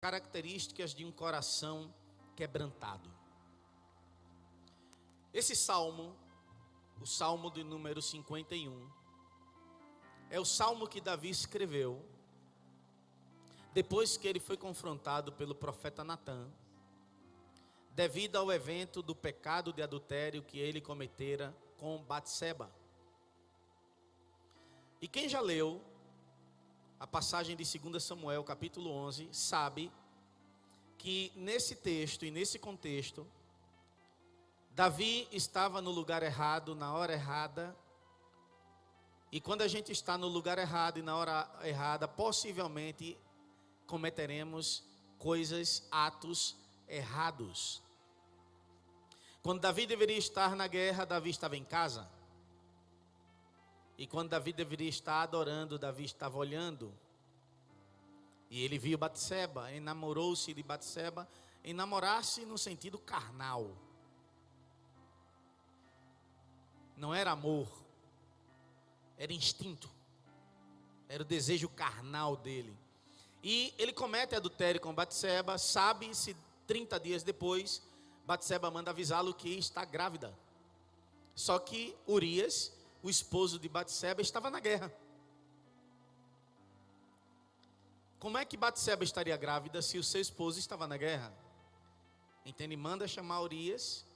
características de um coração quebrantado. Esse salmo, o salmo de número 51, é o salmo que Davi escreveu depois que ele foi confrontado pelo profeta Natã, devido ao evento do pecado de adultério que ele cometera com Batseba. E quem já leu a passagem de 2 Samuel, capítulo 11, sabe que nesse texto e nesse contexto, Davi estava no lugar errado, na hora errada. E quando a gente está no lugar errado e na hora errada, possivelmente cometeremos coisas, atos errados. Quando Davi deveria estar na guerra, Davi estava em casa. E quando Davi deveria estar adorando, Davi estava olhando. E ele viu Batseba, enamorou-se de Batseba. Enamorar-se no sentido carnal. Não era amor, era instinto. Era o desejo carnal dele. E ele comete adultério com Batseba. Sabe-se 30 dias depois, Batseba manda avisá-lo que está grávida. Só que Urias, o esposo de Batseba, estava na guerra. Como é que Batseba estaria grávida se o seu esposo estava na guerra? Então ele manda chamar Urias,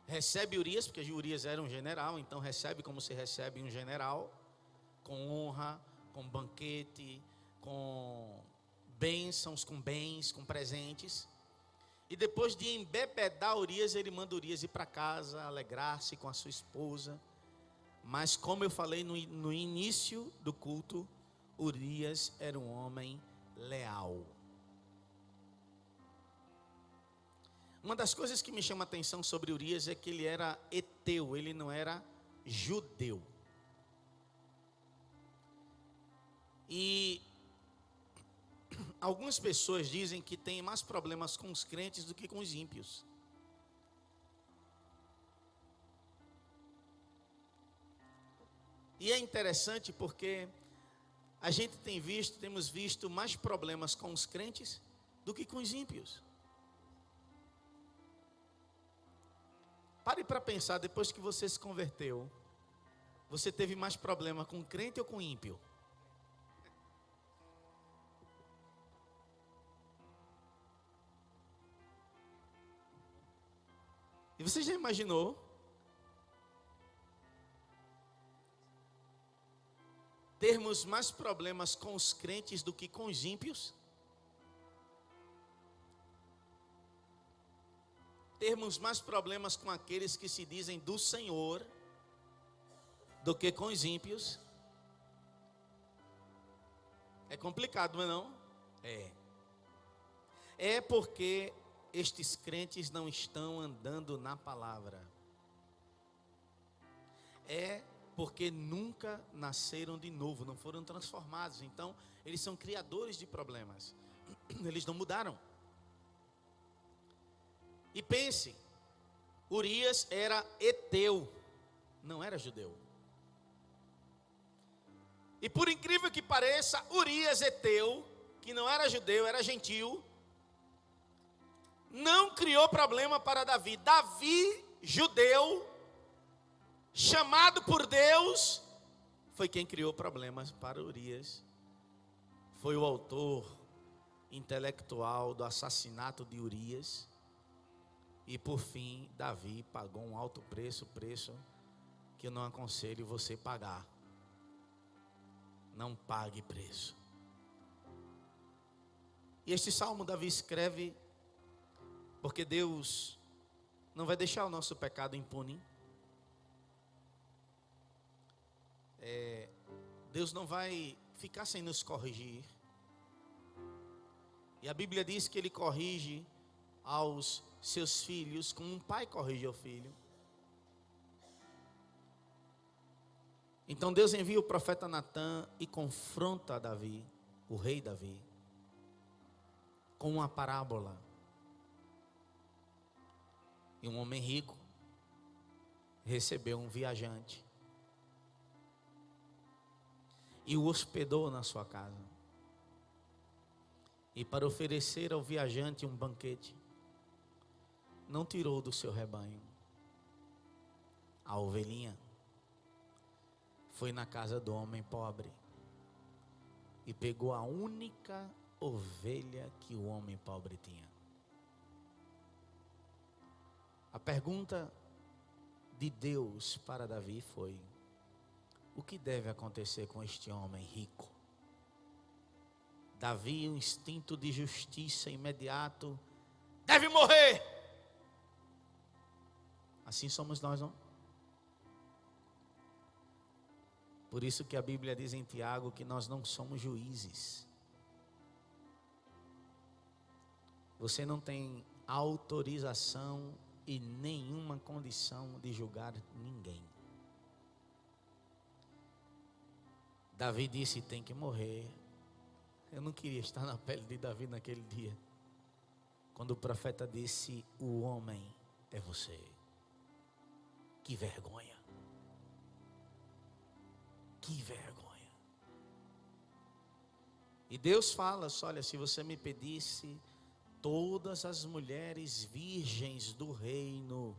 recebe Urias, porque Urias era um general, então recebe como se recebe um general, com honra, com banquete, com bênçãos, com bens, com presentes. E depois de embebedar Urias, ele manda Urias ir para casa, alegrar-se com a sua esposa. Mas como eu falei no início do culto, Urias era um homem leal. Uma das coisas que me chama a atenção sobre Urias é que ele era heteu, ele não era judeu. E algumas pessoas dizem que tem mais problemas com os crentes do que com os ímpios. E é interessante porque a gente temos visto mais problemas com os crentes do que com os ímpios. Pare para pensar, depois que você se converteu, você teve mais problema com crente ou com ímpio? E você já imaginou termos mais problemas com os crentes do que com os ímpios? Termos mais problemas com aqueles que se dizem do Senhor do que com os ímpios? É complicado, não é não? É porque estes crentes não estão andando na palavra. É porque nunca nasceram de novo, não foram transformados. Então, eles são criadores de problemas. Eles não mudaram. E pense, Urias era heteu, não era judeu. E por incrível que pareça, Urias heteu, que não era judeu, era gentil, não criou problema para Davi. Davi, judeu, chamado por Deus, foi quem criou problemas para Urias. Foi o autor intelectual do assassinato de Urias. E por fim, Davi pagou um alto preço que eu não aconselho você pagar. Não pague preço. E este salmo Davi escreve porque Deus não vai deixar o nosso pecado impune. Deus não vai ficar sem nos corrigir. E a Bíblia diz que Ele corrige aos seus filhos como um pai corrige ao filho. Então Deus envia o profeta Natã e confronta Davi, o rei Davi, com uma parábola. E um homem rico recebeu um viajante e o hospedou na sua casa. e para oferecer ao viajante um banquete, não tirou do seu rebanho a ovelhinha. Foi na casa do homem pobre e pegou a única ovelha que o homem pobre tinha. A pergunta de Deus para Davi foi: o que deve acontecer com este homem rico? Davi, um instinto de justiça imediato: deve morrer. Assim somos nós, não? Por isso que a Bíblia diz em Tiago que nós não somos juízes. Você não tem autorização e nenhuma condição de julgar ninguém. Davi disse: tem que morrer. Eu não queria estar na pele de Davi naquele dia, quando o profeta disse: o homem é você. Que vergonha. Que vergonha. E Deus fala: olha, se você me pedisse todas as mulheres virgens do reino,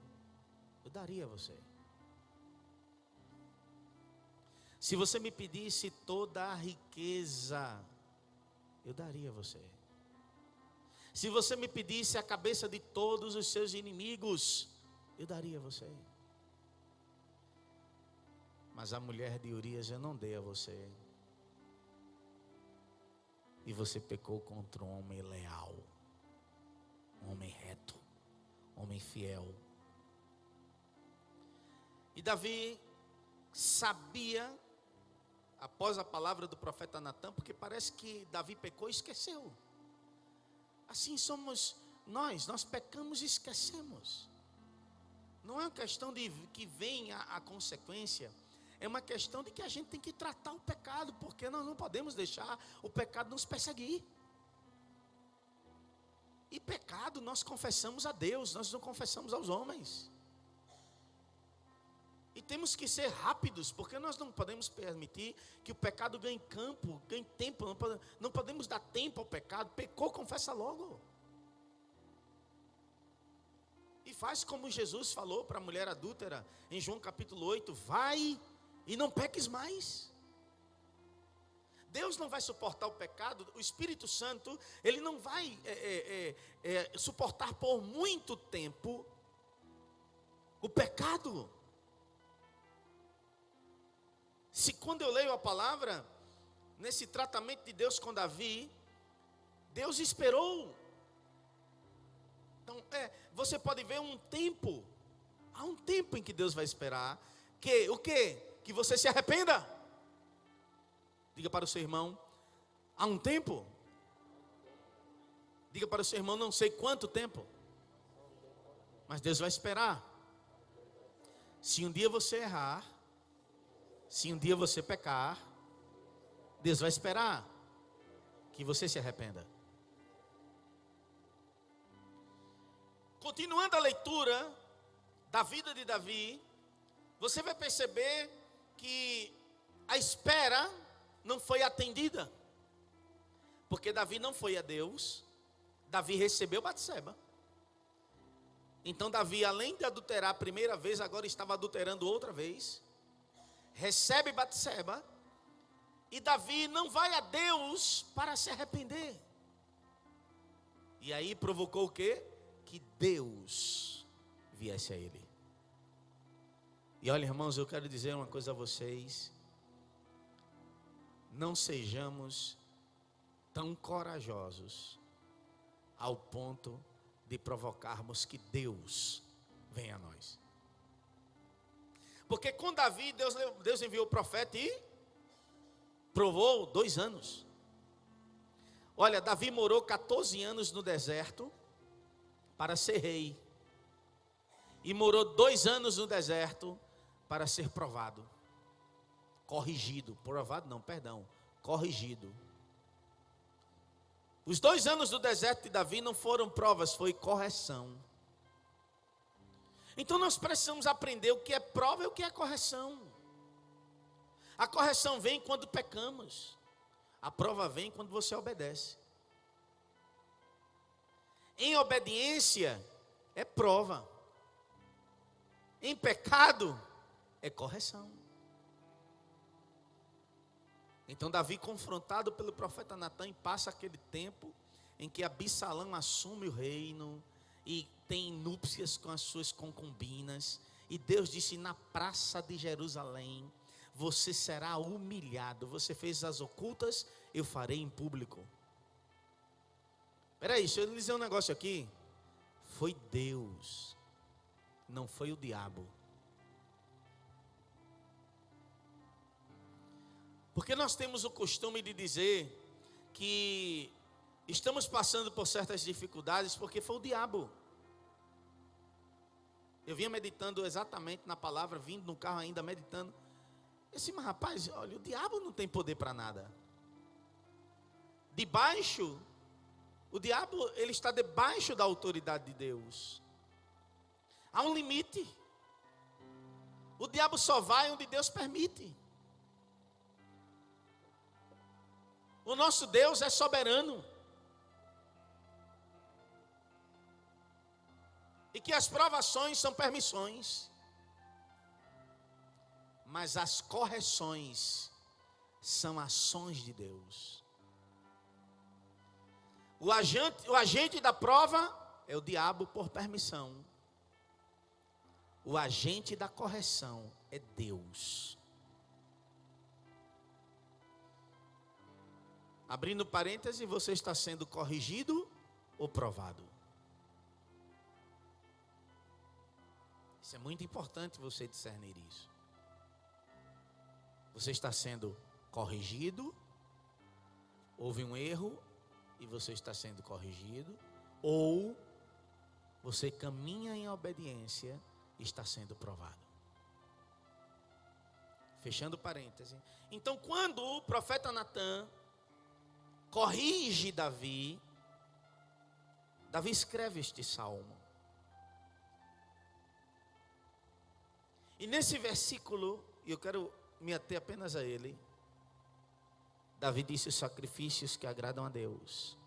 eu daria a você. Se você me pedisse toda a riqueza, eu daria a você. Se você me pedisse a cabeça de todos os seus inimigos, eu daria a você. Mas a mulher de Urias eu não dei a você. E você pecou contra um homem leal, um homem reto, um homem fiel. E Davi sabia, após a palavra do profeta Natã, porque parece que Davi pecou e esqueceu. Assim somos nós pecamos e esquecemos. Não é uma questão de que venha a consequência. É uma questão de que a gente tem que tratar o pecado, porque nós não podemos deixar o pecado nos perseguir. E pecado nós confessamos a Deus, nós não confessamos aos homens. E temos que ser rápidos, porque nós não podemos permitir que o pecado ganhe campo, ganhe tempo. Não podemos dar tempo ao pecado. Pecou, confessa logo. E faz como Jesus falou para a mulher adúltera em João capítulo 8: vai e não peques mais. Deus não vai suportar o pecado. O Espírito Santo, ele não vai suportar por muito tempo o pecado. Se quando eu leio a palavra, nesse tratamento de Deus com Davi, Deus esperou. Então, você pode ver um tempo. Há um tempo em que Deus vai esperar. Que o quê? Que você se arrependa. Diga para o seu irmão: há um tempo. Diga para o seu irmão: não sei quanto tempo, mas Deus vai esperar. Se um dia você errar, se um dia você pecar, Deus vai esperar que você se arrependa. Continuando a leitura da vida de Davi, você vai perceber que a espera não foi atendida, porque Davi não foi a Deus. Davi recebeu Batseba. Então Davi, além de adulterar a primeira vez, agora estava adulterando outra vez. Recebe Batseba, e Davi não vai a Deus para se arrepender. E aí provocou o quê? Que Deus viesse a ele. E olha, irmãos, eu quero dizer uma coisa a vocês: não sejamos tão corajosos ao ponto de provocarmos que Deus venha a nós. Porque com Davi, Deus enviou o profeta e provou 2 anos. Olha, Davi morou 14 anos no deserto para ser rei. E morou 2 anos no deserto para ser provado. Corrigido. Provado não, perdão. Corrigido. Os 2 anos do deserto de Davi não foram provas, foi correção. Então nós precisamos aprender o que é prova e o que é correção. A correção vem quando pecamos. A prova vem quando você obedece. Em obediência é prova. Em pecado é correção. Então Davi, confrontado pelo profeta Natã, passa aquele tempo em que Absalão assume o reino e tem núpcias com as suas concubinas. E Deus disse: na praça de Jerusalém você será humilhado. Você fez as ocultas, eu farei em público. Espera aí, deixa eu lhe dizer um negócio aqui. Foi Deus, não foi o diabo. Porque nós temos o costume de dizer que estamos passando por certas dificuldades porque foi o diabo. Eu vinha meditando exatamente na palavra, vindo no carro ainda meditando. Eu disse: mas rapaz, olha, o diabo não tem poder para nada. O diabo, ele está debaixo da autoridade de Deus. Há um limite. O diabo só vai onde Deus permite. O nosso Deus é soberano. E que as provações são permissões. Mas as correções são ações de Deus. O agente da prova é o diabo por permissão. O agente da correção é Deus. Abrindo parênteses, você está sendo corrigido ou provado? Isso é muito importante você discernir isso. Você está sendo corrigido, houve um erro e você está sendo corrigido, ou você caminha em obediência e está sendo provado. Fechando parênteses. Então, quando o profeta Natã corrige Davi, Davi escreve este salmo. E nesse versículo, eu quero me ater apenas a ele. Davi disse: os sacrifícios que agradam a Deus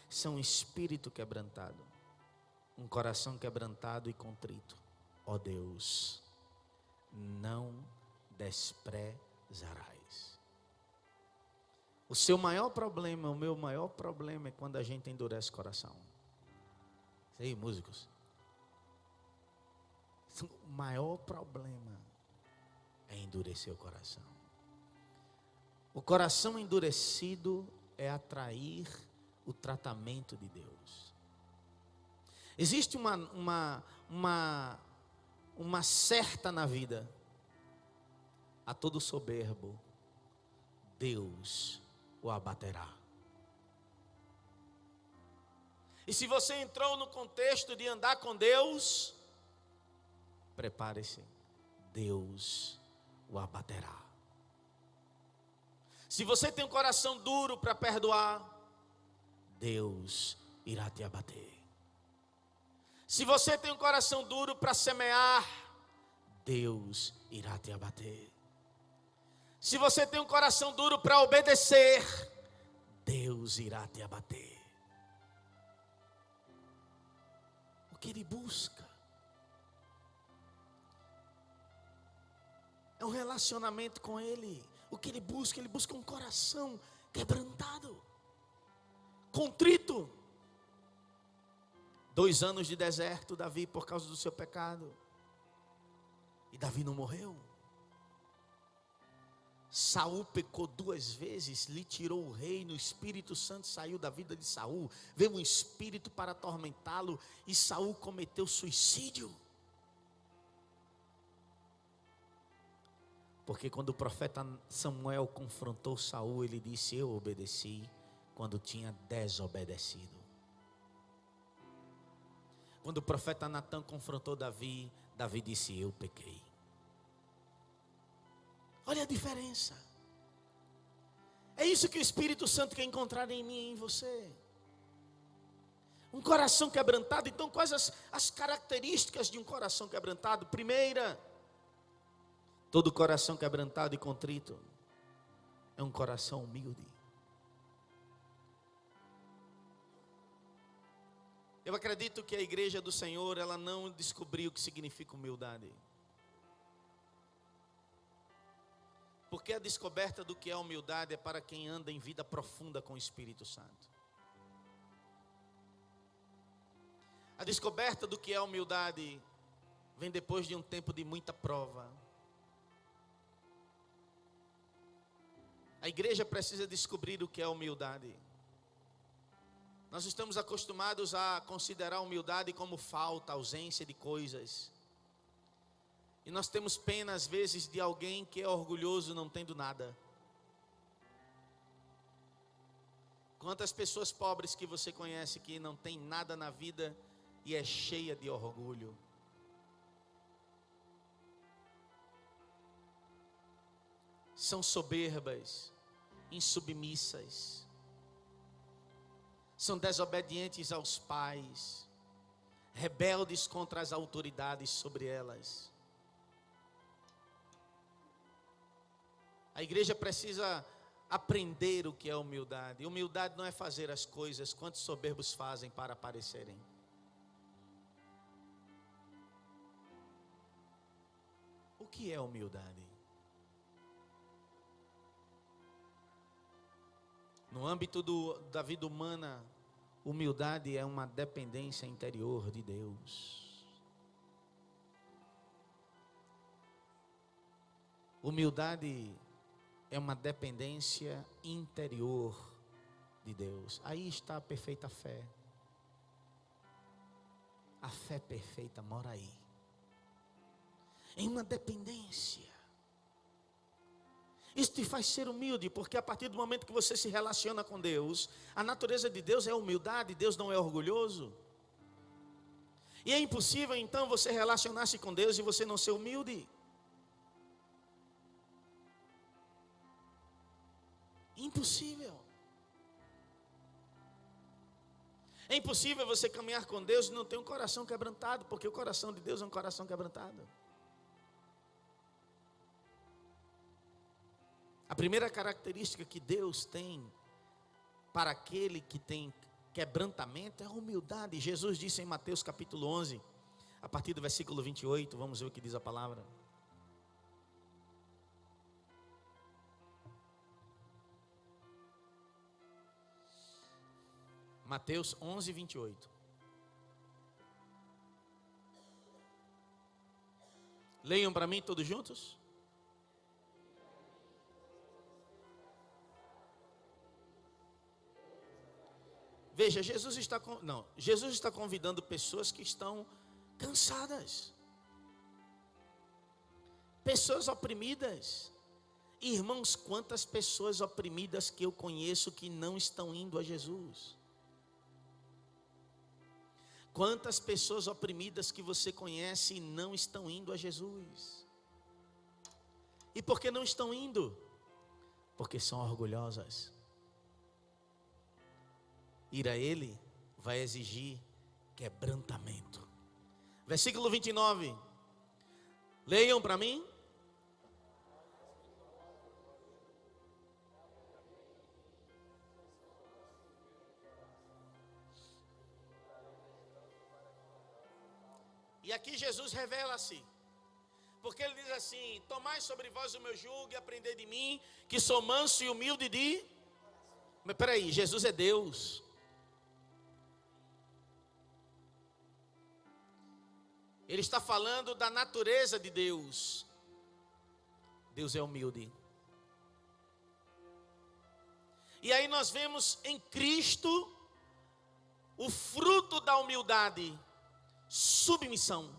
são um espírito quebrantado, um coração quebrantado e contrito. Ó Deus, não desprezarás. O seu maior problema, o meu maior problema é quando a gente endurece o coração. Ei, músicos, o maior problema é endurecer o coração. O coração endurecido é atrair o tratamento de Deus. Existe uma certa na vida: a todo soberbo Deus o abaterá. E se você entrou no contexto de andar com Deus, prepare-se, Deus o abaterá. Se você tem um coração duro para perdoar, Deus irá te abater. Se você tem um coração duro para semear, Deus irá te abater. Se você tem um coração duro para obedecer, Deus irá te abater. O que ele busca é um relacionamento com ele. O que ele busca um coração quebrantado, contrito. 2 anos de deserto, Davi, por causa do seu pecado. E Davi não morreu. Saul pecou 2 vezes, lhe tirou o reino, o Espírito Santo saiu da vida de Saul, veio um espírito para atormentá-lo, e Saul cometeu suicídio. Porque quando o profeta Samuel confrontou Saul, ele disse: eu obedeci quando tinha desobedecido. Quando o profeta Natã confrontou Davi, Davi disse: eu pequei. Olha a diferença. É isso que o Espírito Santo quer encontrar em mim e em você. Um coração quebrantado. Então, quais as características de um coração quebrantado? Primeira, todo coração quebrantado e contrito é um coração humilde. Eu acredito que a igreja do Senhor, ela não descobriu o que significa humildade. Porque a descoberta do que é humildade é para quem anda em vida profunda com o Espírito Santo. A descoberta do que é humildade vem depois de um tempo de muita prova. A igreja precisa descobrir o que é humildade. Nós estamos acostumados a considerar a humildade como falta, ausência de coisas. E nós temos pena às vezes de alguém que é orgulhoso não tendo nada. Quantas pessoas pobres que você conhece que não tem nada na vida e é cheia de orgulho? São soberbas, insubmissas, são desobedientes aos pais, rebeldes contra as autoridades sobre elas. A igreja precisa aprender o que é humildade. Humildade não é fazer as coisas quantos soberbos fazem para aparecerem. O que é humildade? No âmbito da vida humana, humildade é uma dependência interior de Deus. Humildade é uma dependência interior de Deus. Aí está a perfeita fé. A fé perfeita mora aí. Em uma dependência. Isso te faz ser humilde, porque a partir do momento que você se relaciona com Deus, a natureza de Deus é humildade, Deus não é orgulhoso. E é impossível então você relacionar-se com Deus e você não ser humilde. Impossível. É impossível você caminhar com Deus e não ter um coração quebrantado, porque o coração de Deus é um coração quebrantado. A primeira característica que Deus tem para aquele que tem quebrantamento é a humildade. Jesus disse em Mateus capítulo 11, a partir do versículo 28, vamos ver o que diz a palavra. Mateus 11, 28. Leiam para mim todos juntos. Veja, Jesus está convidando pessoas que estão cansadas. Pessoas oprimidas. Irmãos, quantas pessoas oprimidas que eu conheço que não estão indo a Jesus. Quantas pessoas oprimidas que você conhece e não estão indo a Jesus. E por que não estão indo? Porque são orgulhosas. Ir a Ele vai exigir quebrantamento. Versículo 29. Leiam para mim. E aqui Jesus revela-se. Porque ele diz assim: tomai sobre vós o meu jugo e aprendei de mim, que sou manso e humilde de... Mas peraí, Jesus é Deus. Ele está falando da natureza de Deus. Deus é humilde. E aí nós vemos em Cristo o fruto da humildade: submissão.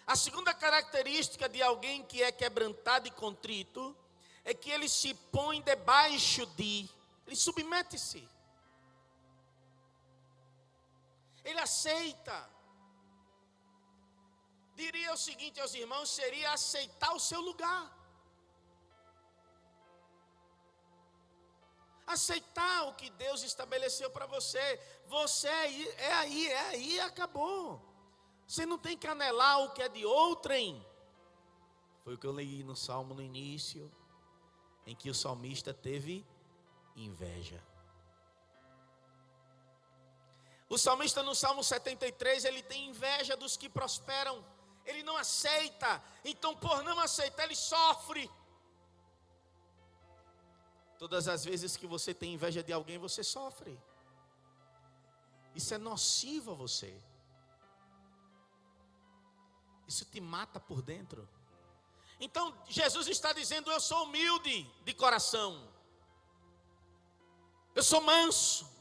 A segunda característica de alguém que é quebrantado e contrito é que ele se põe debaixo de, ele submete-se. Ele aceita. Diria o seguinte aos irmãos, seria aceitar o seu lugar. Aceitar o que Deus estabeleceu para você. Você é aí, acabou. Você não tem que anelar o que é de outrem. Foi o que eu li no Salmo no início, em que o salmista teve inveja. O salmista no Salmo 73, ele tem inveja dos que prosperam. Ele não aceita. Então, por não aceitar, ele sofre. Todas as vezes que você tem inveja de alguém, você sofre. Isso é nocivo a você. Isso te mata por dentro. Então, Jesus está dizendo: eu sou humilde de coração. Eu sou manso.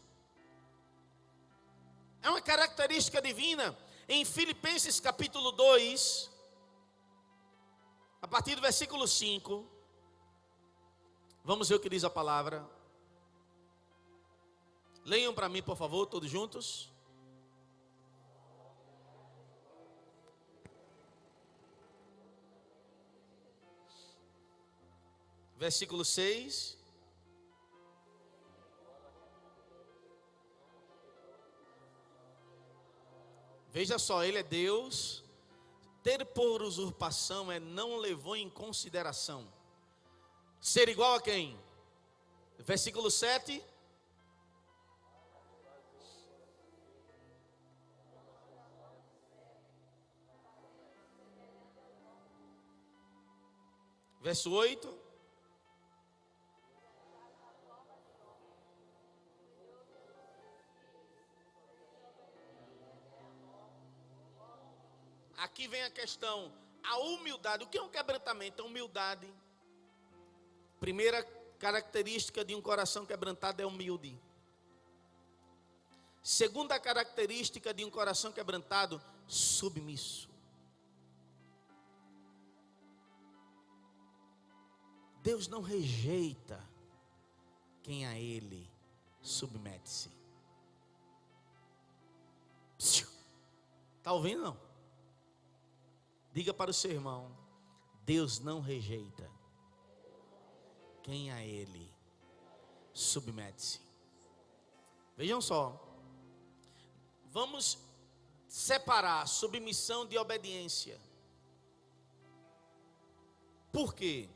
É uma característica divina. Em Filipenses capítulo 2, a partir do versículo 5, vamos ver o que diz a palavra. Leiam para mim, por favor, todos juntos. Versículo 6. Veja só, ele é Deus. Ter por usurpação é não levou em consideração. Ser igual a quem? Versículo 7. Verso 8. Aqui vem a questão, a humildade. O que é um quebrantamento? A humildade. Primeira característica de um coração quebrantado é humilde. Segunda característica de um coração quebrantado, submisso. Deus não rejeita quem a Ele submete-se. Está ouvindo não? Diga para o seu irmão: Deus não rejeita quem a Ele submete-se. Vejam só, vamos separar submissão de obediência. Por quê?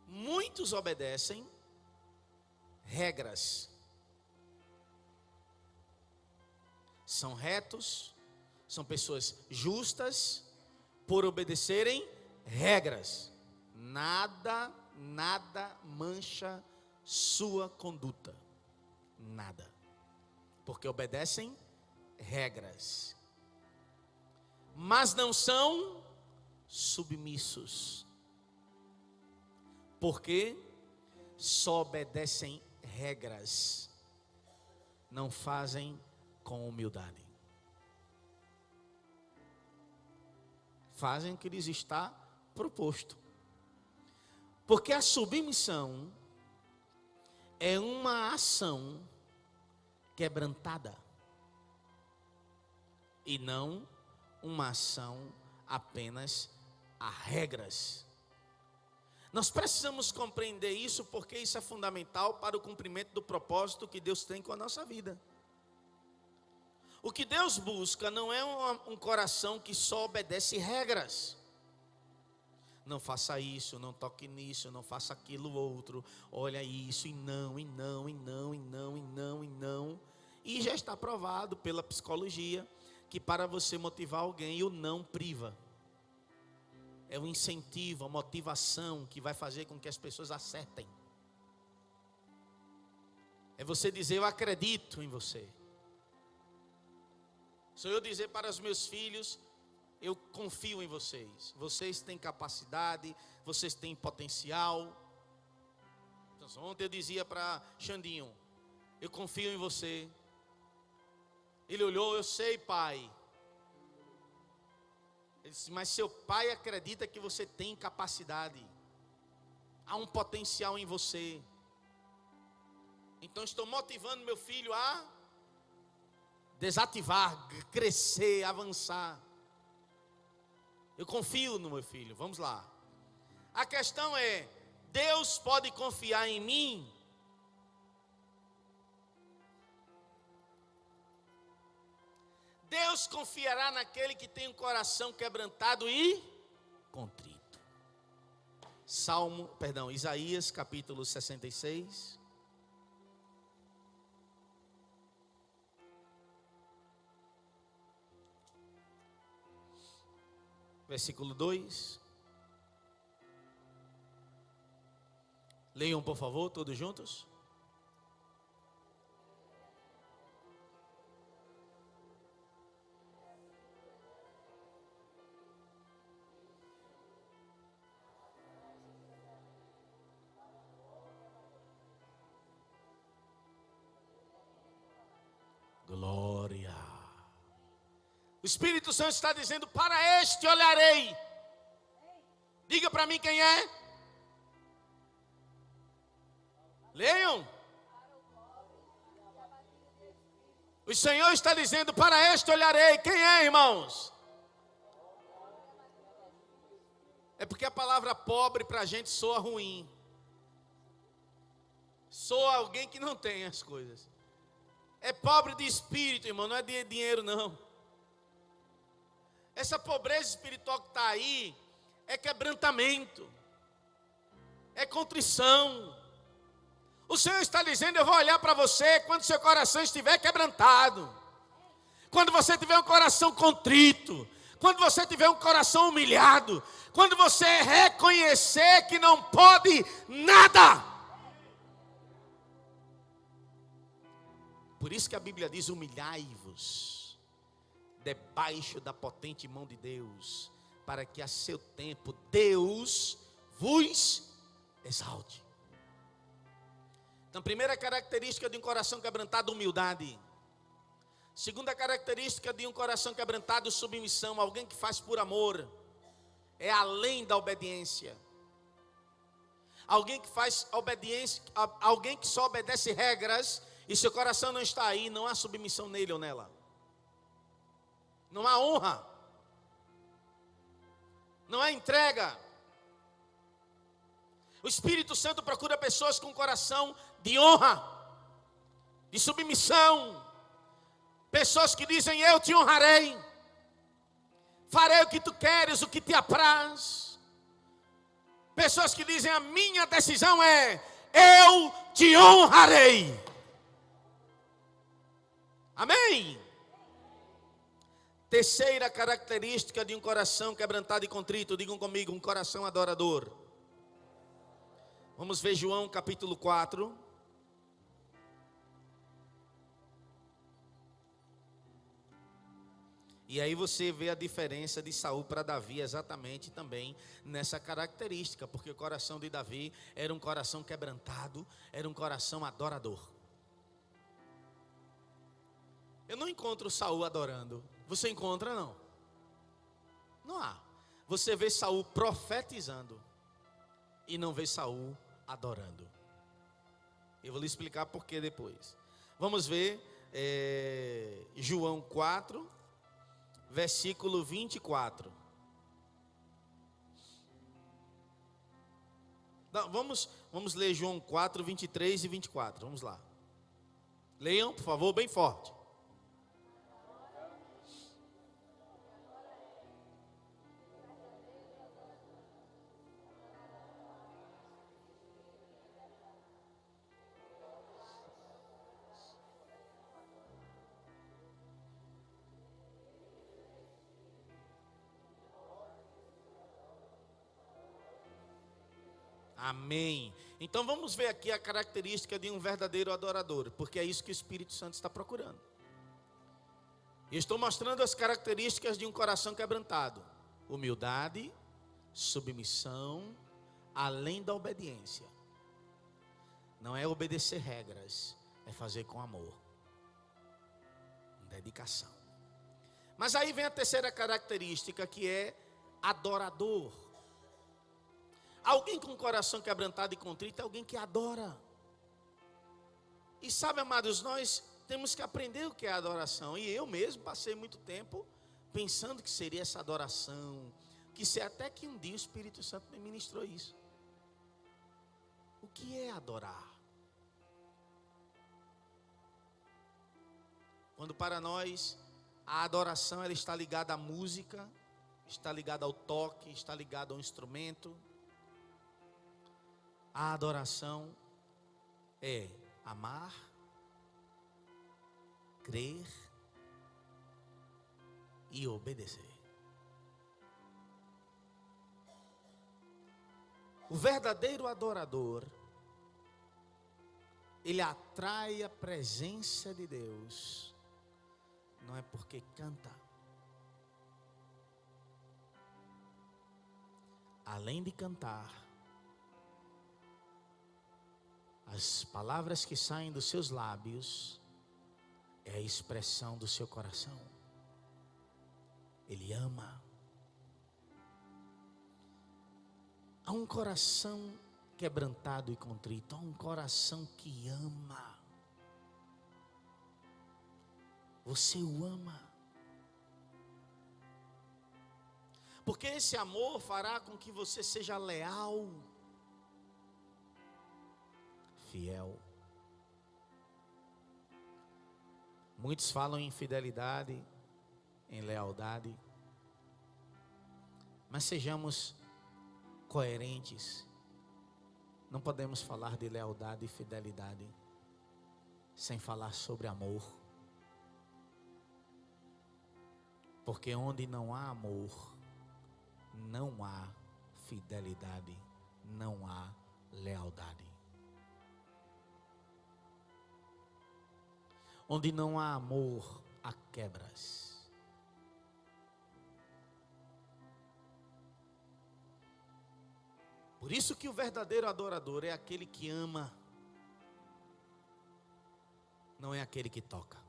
Muitos obedecem regras. São retos, são pessoas justas por obedecerem regras. Nada mancha sua conduta. Nada. Porque obedecem regras. Mas não são submissos. Porque só obedecem regras. Não fazem com humildade. Fazem o que lhes está proposto. Porque a submissão é uma ação quebrantada. E não uma ação apenas a regras. Nós precisamos compreender isso, porque isso é fundamental para o cumprimento do propósito que Deus tem com a nossa vida. O que Deus busca não é um coração que só obedece regras. Não faça isso, não toque nisso, não faça aquilo outro. Olha isso, e não, e não, e não, e não, e não, e não. E já está provado pela psicologia que para você motivar alguém, o não priva. É um incentivo, a motivação que vai fazer com que as pessoas acertem. É você dizer: eu acredito em você. Sou eu dizer para os meus filhos: eu confio em vocês. Vocês têm capacidade, vocês têm potencial. Então, ontem eu dizia para Xandinho: eu confio em você. Ele olhou: eu sei, pai. Ele disse: mas seu pai acredita que você tem capacidade. Há um potencial em você. Então estou motivando meu filho a desativar, crescer, avançar. Eu confio no meu filho. Vamos lá. A questão é: Deus pode confiar em mim? Deus confiará naquele que tem um coração quebrantado e contrito. Isaías capítulo 66. versículo 2. Leiam, por favor, todos juntos. Glória. O Espírito Santo está dizendo: para este olharei. Diga para mim quem é. Leiam. O Senhor está dizendo: para este olharei. Quem é, irmãos? É porque a palavra pobre para a gente soa ruim. Soa alguém que não tem as coisas. É pobre de espírito, irmão, não é de dinheiro, não. Essa pobreza espiritual que está aí é quebrantamento, é contrição. O Senhor está dizendo: eu vou olhar para você quando seu coração estiver quebrantado, quando você tiver um coração contrito, quando você tiver um coração humilhado, quando você reconhecer que não pode nada. Por isso que a Bíblia diz: humilhai-vos debaixo da potente mão de Deus, para que a seu tempo Deus vos exalte. Então, primeira característica de um coração quebrantado: humildade. Segunda característica de um coração quebrantado: submissão. Alguém que faz por amor, é além da obediência. Alguém que faz obediência, alguém que só obedece regras, e seu coração não está aí, não há submissão nele ou nela. Não há honra. Não há entrega. O Espírito Santo procura pessoas com coração de honra, de submissão. Pessoas que dizem: eu te honrarei, farei o que tu queres, o que te apraz. Pessoas que dizem: a minha decisão é: eu te honrarei. Amém? Terceira característica de um coração quebrantado e contrito. Digam comigo: um coração adorador. Vamos ver João capítulo 4. E aí você vê a diferença de Saul para Davi exatamente também nessa característica. Porque o coração de Davi era um coração quebrantado, era um coração adorador. Eu não encontro Saul adorando. Você encontra, não? Não há. Você vê Saul profetizando e não vê Saul adorando. Eu vou lhe explicar por que depois. Vamos ver João 4, versículo 24. Não, vamos ler João 4, 23 e 24. Vamos lá. Leiam, por favor, bem forte. Amém. Então vamos ver aqui a característica de um verdadeiro adorador, porque é isso que o Espírito Santo está procurando. Eu estou mostrando as características de um coração quebrantado: humildade, submissão, além da obediência. Não é obedecer regras, é fazer com amor, dedicação. Mas aí vem a terceira característica, que é adorador. Alguém com coração quebrantado e contrito é alguém que adora. E sabe, amados, nós temos que aprender o que é adoração. E eu mesmo passei muito tempo pensando que seria essa adoração, que se até que um dia o Espírito Santo me ministrou isso. O que é adorar? Quando para nós a adoração ela está ligada à música, está ligada ao toque, está ligada ao instrumento. A adoração é amar, crer e obedecer. O verdadeiro adorador, ele atrai a presença de Deus, não é porque canta. Além de cantar, as palavras que saem dos seus lábios é a expressão do seu coração. Ele ama. Há um coração quebrantado e contrito, há um coração que ama. Você o ama. Porque esse amor fará com que você seja leal, fiel. Muitos falam em fidelidade, em lealdade, mas sejamos coerentes. Não podemos falar de lealdade e fidelidade sem falar sobre amor. Porque onde não há amor, não há fidelidade, não há lealdade. Onde não há amor, há quebras. Por isso que o verdadeiro adorador é aquele que ama, não é aquele que toca.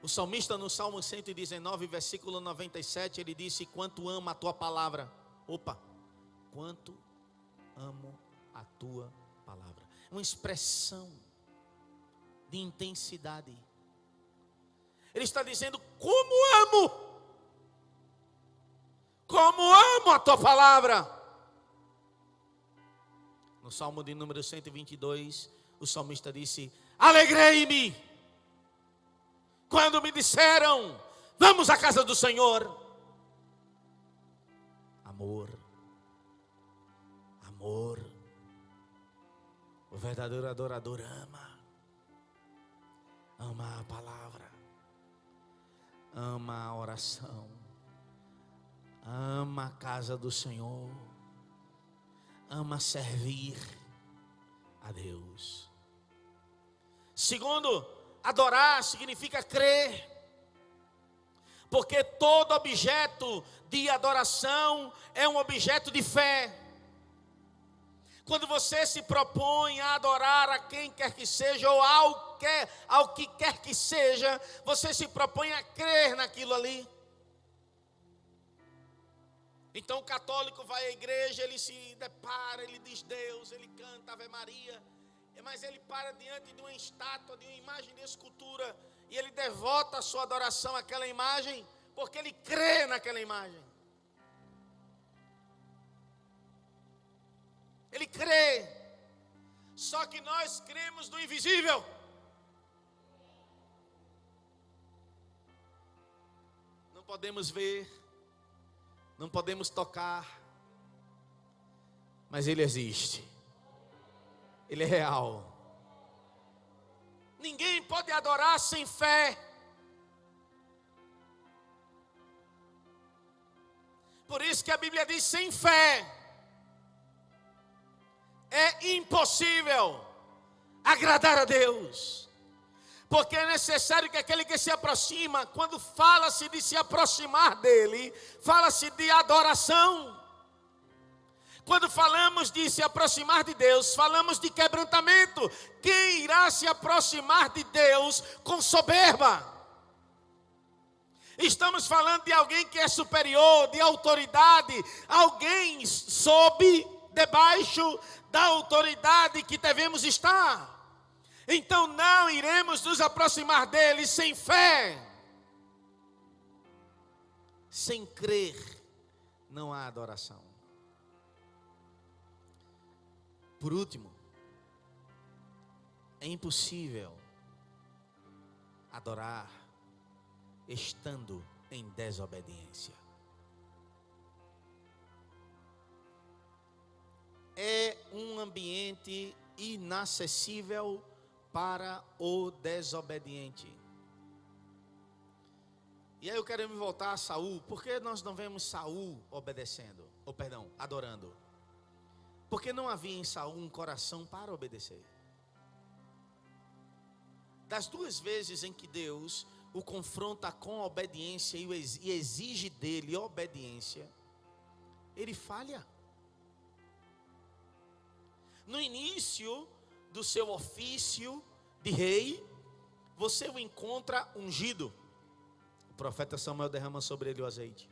O salmista no Salmo 119, versículo 97, ele disse: quanto amo a tua palavra. Opa, quanto amo a tua palavra. Uma expressão de intensidade. Ele está dizendo: como amo a tua palavra. No Salmo de número 122, o salmista disse: alegrei-me quando me disseram, vamos à casa do Senhor. Amor, amor. O verdadeiro adorador ama a palavra, ama a oração, ama a casa do Senhor, ama servir a Deus. Segundo, adorar significa crer, porque todo objeto de adoração é um objeto de fé. Quando você se propõe a adorar a quem quer que seja, ou ao que quer que seja, você se propõe a crer naquilo ali. Então o católico vai à igreja, ele se depara, ele diz Deus, ele canta Ave Maria, mas ele para diante de uma estátua, de uma imagem de escultura, e ele devota a sua adoração àquela imagem, porque ele crê naquela imagem. Ele crê. Só que nós cremos no invisível. Não podemos ver, não podemos tocar, mas Ele existe. Ele é real. Ninguém pode adorar sem fé. Por isso que a Bíblia diz: sem fé é impossível agradar a Deus. Porque é necessário que aquele que se aproxima, quando fala-se de se aproximar dele, fala-se de adoração. Quando falamos de se aproximar de Deus, falamos de quebrantamento. Quem irá se aproximar de Deus com soberba? Estamos falando de alguém que é superior, de autoridade, alguém debaixo da autoridade que devemos estar. Então não iremos nos aproximar dele sem fé. Sem crer, não há adoração. Por último, é impossível adorar estando em desobediência. É um ambiente inacessível para o desobediente. E aí eu quero me voltar a Saul. Por que nós não vemos Saul obedecendo? Adorando? Porque não havia em Saul um coração para obedecer. Das duas vezes em que Deus o confronta com obediência e exige dele obediência, ele falha. No início do seu ofício de rei, você o encontra ungido. O profeta Samuel derrama sobre ele o azeite.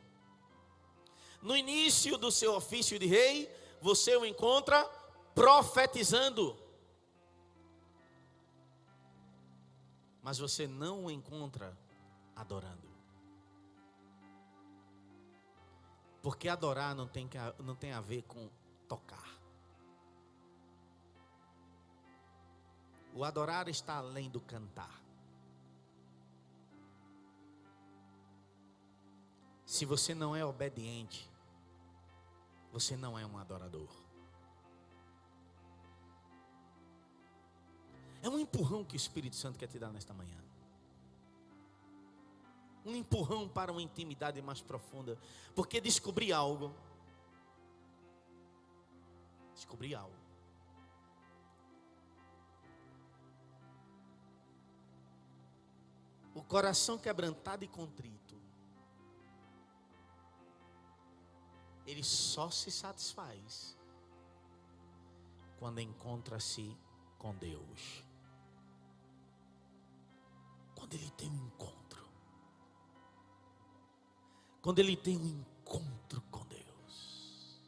No início do seu ofício de rei, você o encontra profetizando. Mas você não o encontra adorando. Porque adorar não tem a ver com tocar. O adorar está além do cantar. Se você não é obediente, você não é um adorador. É um empurrão que o Espírito Santo quer te dar nesta manhã. Um empurrão para uma intimidade mais profunda. Porque descobri algo. O coração quebrantado e contrito, ele só se satisfaz quando encontra-se com Deus. Quando ele tem um encontro. Quando ele tem um encontro com Deus.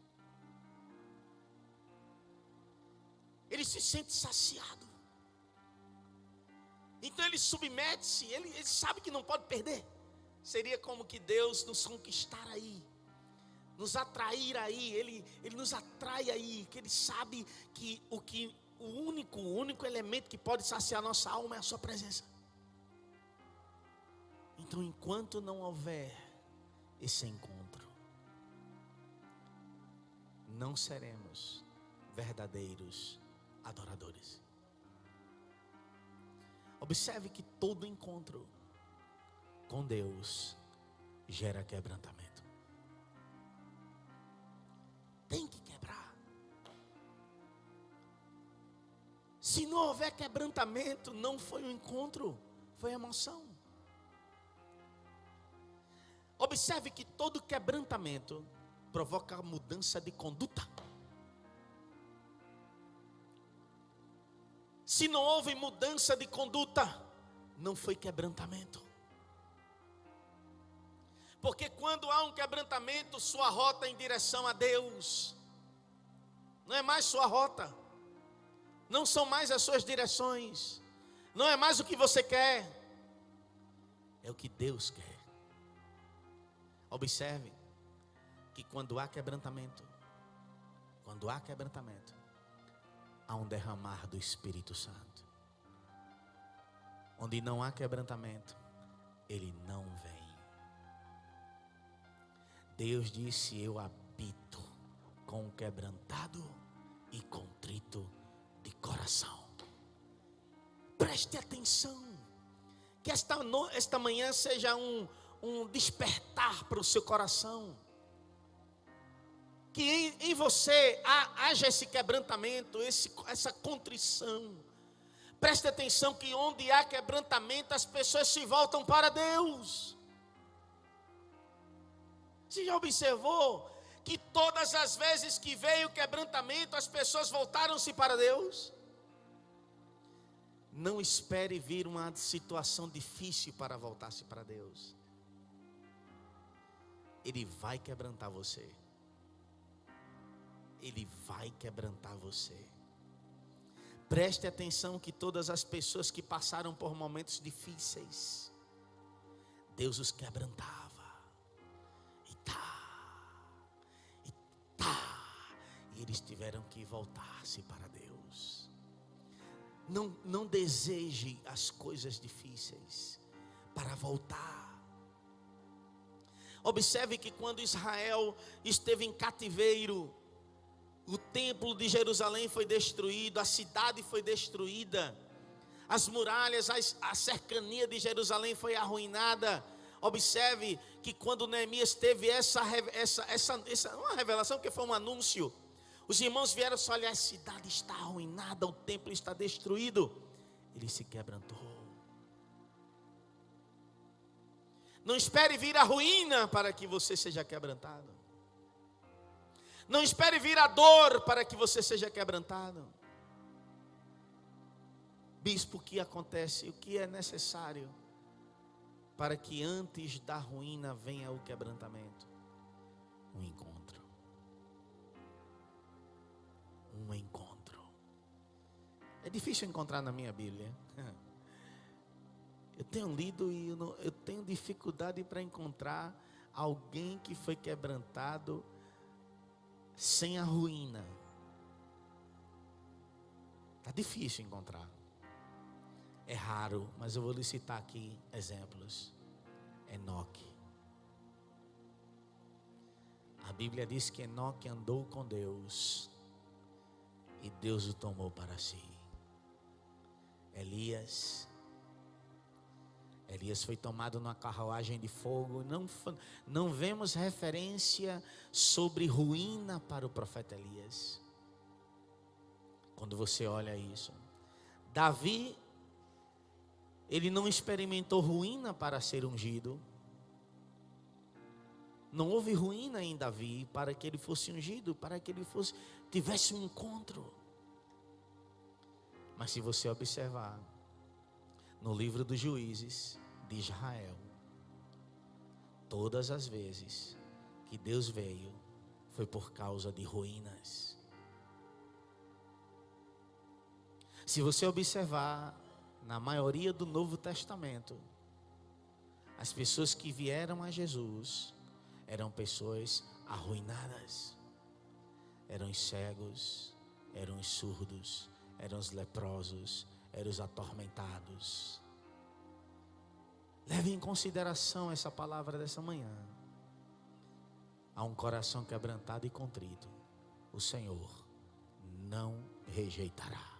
Ele se sente saciado. Então ele submete-se, ele sabe que não pode perder. Seria como que Deus nos conquistar aí, nos atrair aí, ele nos atrai aí, que ele sabe que o único elemento que pode saciar nossa alma é a sua presença. Então enquanto não houver esse encontro, não seremos verdadeiros adoradores. Observe que todo encontro com Deus gera quebrantamento. Tem que quebrar. Se não houver quebrantamento, não foi um encontro, foi emoção. Observe que todo quebrantamento provoca mudança de conduta. Se não houve mudança de conduta, não foi quebrantamento. Porque quando há um quebrantamento, sua rota em direção a Deus não é mais sua rota, não são mais as suas direções, não é mais o que você quer, é o que Deus quer. Observe que quando há quebrantamento, há um derramar do Espírito Santo. Onde não há quebrantamento, ele não vem. Deus disse: eu habito com o quebrantado e contrito de coração. Preste atenção, que esta manhã seja um despertar para o seu coração. Que em você haja esse quebrantamento, essa contrição. Preste atenção que onde há quebrantamento, as pessoas se voltam para Deus. Você já observou que todas as vezes que veio o quebrantamento, as pessoas voltaram-se para Deus? Não espere vir uma situação difícil para voltar-se para Deus. Ele vai quebrantar você. Ele vai quebrantar você. Preste atenção que todas as pessoas que passaram por momentos difíceis, Deus os quebrantava. E eles tiveram que voltar-se para Deus. Não deseje as coisas difíceis para voltar. Observe que quando Israel esteve em cativeiro, o templo de Jerusalém foi destruído, a cidade foi destruída, as muralhas, a cercania de Jerusalém foi arruinada. Observe que quando Neemias teve uma revelação, que foi um anúncio, os irmãos vieram só olhar: a cidade está arruinada, o templo está destruído. Ele se quebrantou. Não espere vir a ruína para que você seja quebrantado. Não espere vir a dor para que você seja quebrantado. Bispo, o que acontece? O que é necessário para que antes da ruína venha o quebrantamento? Um encontro. Um encontro. É difícil encontrar na minha Bíblia. Eu tenho lido e eu tenho dificuldade para encontrar alguém que foi quebrantado sem a ruína. Está difícil encontrar. É raro, mas eu vou lhe citar aqui exemplos. Enoque. A Bíblia diz que Enoque andou com Deus e Deus o tomou para si. Elias foi tomado numa carruagem de fogo. Não vemos referência sobre ruína para o profeta Elias. Quando você olha isso, Davi, ele não experimentou ruína para ser ungido. Não houve ruína em Davi para que ele fosse ungido, para que ele tivesse um encontro. Mas se você observar no livro dos Juízes de Israel, todas as vezes que Deus veio, foi por causa de ruínas. Se você observar, na maioria do Novo Testamento, as pessoas que vieram a Jesus eram pessoas arruinadas. Eram os cegos, eram os surdos, eram os leprosos, eram os atormentados. Leve em consideração essa palavra dessa manhã. A um coração quebrantado e contrito, o Senhor não rejeitará.